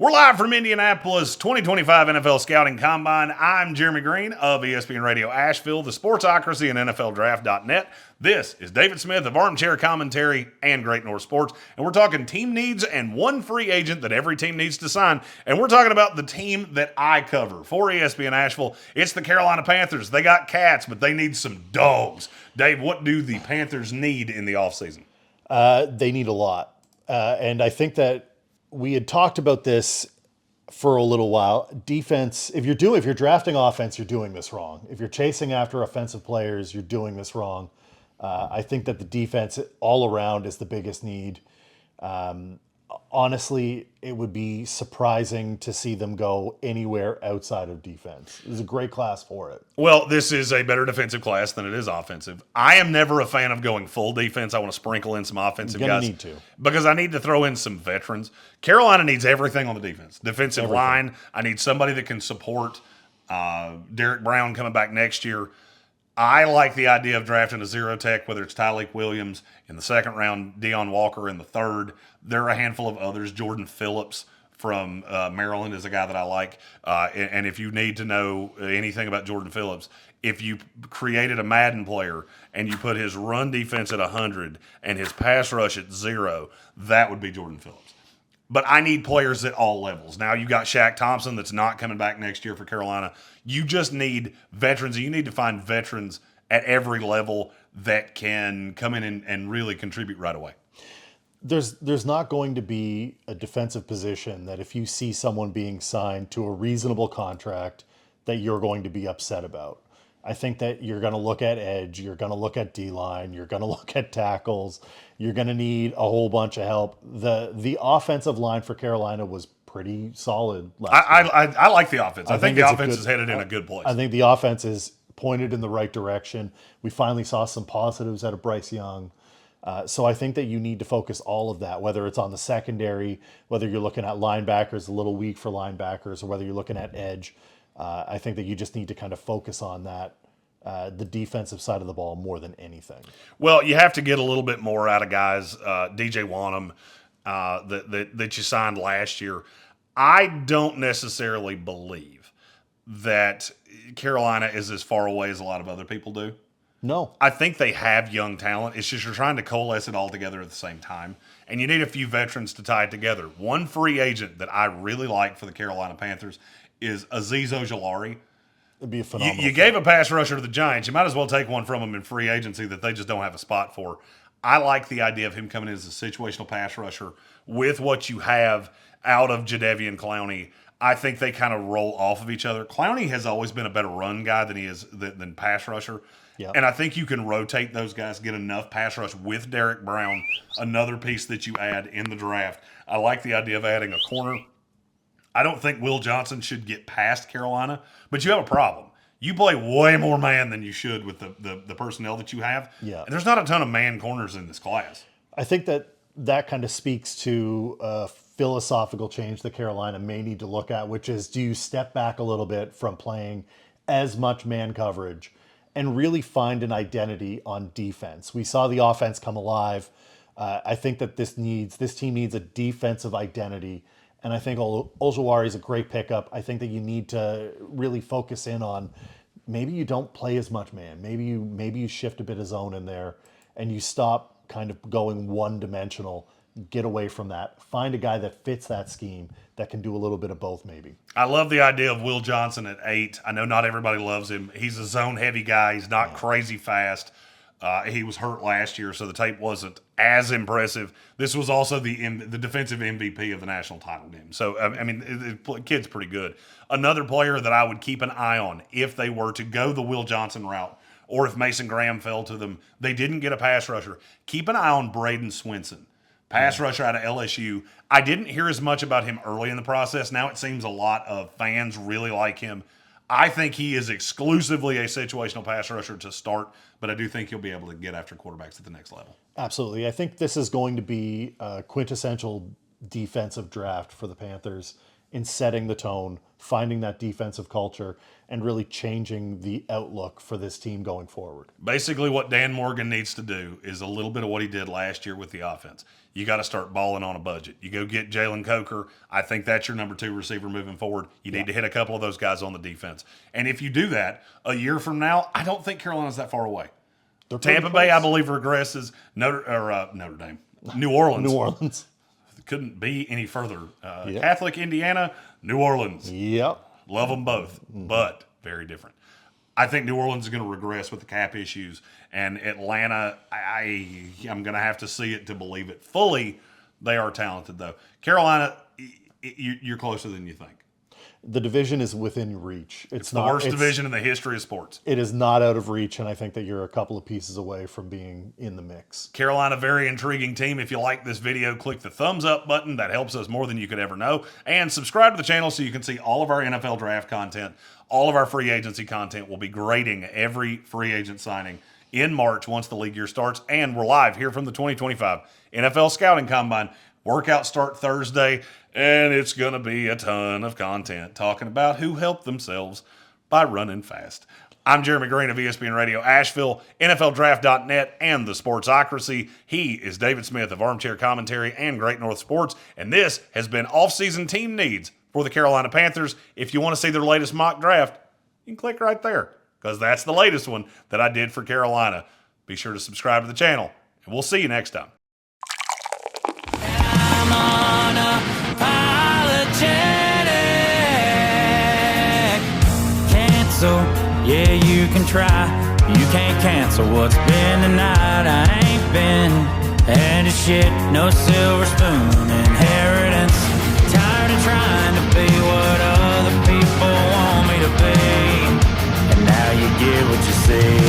We're live from Indianapolis 2025 NFL Scouting Combine. I'm Jeremy Green of ESPN Radio Asheville, the Sportsocracy, and NFLDraft.net. This is David Smith of Armchair Commentary and Great North Sports, and we're talking team needs and one free agent that every team needs to sign. And we're talking about the team that I cover for ESPN Asheville. It's the Carolina Panthers. They got cats, but they need some dogs. Dave, what do the Panthers need in the offseason? They need a lot. And I think that we had talked about this for a little while. Defense, if you're drafting offense, you're doing this wrong. If you're chasing after offensive players, you're doing this wrong. I think that the defense all around is the biggest need. Honestly, it would be surprising to see them go anywhere outside of defense. It was a great class for it. Well, this is a better defensive class than it is offensive. I am never a fan of going full defense. I want to sprinkle in some offensive guys. Need to. Because I need to throw in some veterans. Carolina needs everything on the defense. Defensive line, I need somebody that can support Derek Brown coming back next year. I like the idea of drafting a zero tech, whether it's Tyleik Williams in the second round, Deion Walker in the third. There are a handful of others. Jordan Phillips from Maryland is a guy that I like. And if you need to know anything about Jordan Phillips, if you created a Madden player and you put his run defense at 100 and his pass rush at 0, that would be Jordan Phillips. But I need players at all levels. Now you got Shaq Thompson that's not coming back next year for Carolina. You just need veterans. You need to find veterans at every level that can come in and really contribute right away. There's not going to be a defensive position that if you see someone being signed to a reasonable contract that you're going to be upset about. I think that you're going to look at edge, you're going to look at D-line, you're going to look at tackles, you're going to need a whole bunch of help. The offensive line for Carolina was pretty solid last year. I like the offense. I think the offense is headed in a good place. I think the offense is pointed in the right direction. We finally saw some positives out of Bryce Young. So I think that you need to focus all of that, whether it's on the secondary, whether you're looking at linebackers, a little weak for linebackers, or whether you're looking at edge. I think that you just need to kind of focus on that, the defensive side of the ball more than anything. Well, you have to get a little bit more out of guys. DJ Wanham that you signed last year. I don't necessarily believe that Carolina is as far away as a lot of other people do. No. I think they have young talent. It's just you're trying to coalesce it all together at the same time. And you need a few veterans to tie it together. One free agent that I really like for the Carolina Panthers is Azeez Ojulari. It'd be a phenomenal. You gave a pass rusher to the Giants. You might as well take one from them in free agency that they just don't have a spot for. I like the idea of him coming in as a situational pass rusher with what you have out of Jadeveon Clowney. I think they kind of roll off of each other. Clowney has always been a better run guy than he is than pass rusher. Yeah. And I think you can rotate those guys, get enough pass rush with Derek Brown, another piece that you add in the draft. I like the idea of adding a corner. I don't think Will Johnson should get past Carolina, but you have a problem. You play way more man than you should with the personnel that you have. Yeah. And there's not a ton of man corners in this class. I think that kind of speaks to a philosophical change that Carolina may need to look at, which is, do you step back a little bit from playing as much man coverage and really find an identity on defense? We saw the offense come alive. I think that this team needs a defensive identity. And I think Ojulari is a great pickup. I think that you need to really focus in on maybe you don't play as much man. Maybe you shift a bit of zone in there and you stop kind of going one-dimensional. Get away from that. Find a guy that fits that scheme that can do a little bit of both maybe. I love the idea of Will Johnson at 8. I know not everybody loves him. He's a zone-heavy guy. He's not crazy fast. He was hurt last year, so the tape wasn't as impressive. This was also the defensive MVP of the national title game. So, I mean, the kid's pretty good. Another player that I would keep an eye on if they were to go the Will Johnson route or if Mason Graham fell to them, they didn't get a pass rusher. Keep an eye on Braden Swinson, pass rusher out of LSU. I didn't hear as much about him early in the process. Now it seems a lot of fans really like him. I think he is exclusively a situational pass rusher to start, but I do think he'll be able to get after quarterbacks at the next level. Absolutely. I think this is going to be a quintessential defensive draft for the Panthers in setting the tone, finding that defensive culture, and really changing the outlook for this team going forward. Basically, what Dan Morgan needs to do is a little bit of what he did last year with the offense. You got to start balling on a budget. You go get Jalen Coker. I think that's your number 2 receiver moving forward. You need to hit a couple of those guys on the defense. And if you do that, a year from now, I don't think Carolina's that far away. Tampa Bay, I believe, regresses. Notre Dame. New Orleans. New Orleans. Couldn't be any further. Catholic Indiana, New Orleans. Yep. Love them both, but very different. I think New Orleans is going to regress with the cap issues, and Atlanta, I'm going to have to see it to believe it fully. They are talented, though. Carolina, you're closer than you think. The division is within reach. It's the worst division in the history of sports. It is not out of reach, and I think that you're a couple of pieces away from being in the mix. Carolina, very intriguing team. If you like this video, click the thumbs up button. That helps us more than you could ever know. And subscribe to the channel so you can see all of our NFL draft content. All of our free agency content. Will be grading every free agent signing in March once the league year starts. And we're live here from the 2025 NFL Scouting Combine. Workouts start Thursday, and it's going to be a ton of content talking about who helped themselves by running fast. I'm Jeremy Green of ESPN Radio Asheville, NFLDraft.net, and the Sportsocracy. He is David Smith of Armchair Commentary and Great North Sports, and this has been Off-Season Team Needs for the Carolina Panthers. If you want to see their latest mock draft, you can click right there, because that's the latest one that I did for Carolina. Be sure to subscribe to the channel, and we'll see you next time. Cancel, yeah, you can try. You can't cancel what's been tonight. I ain't been had a shit, no silver spoon inheritance. Tired of trying to be what other people want me to be, and now you get what you see.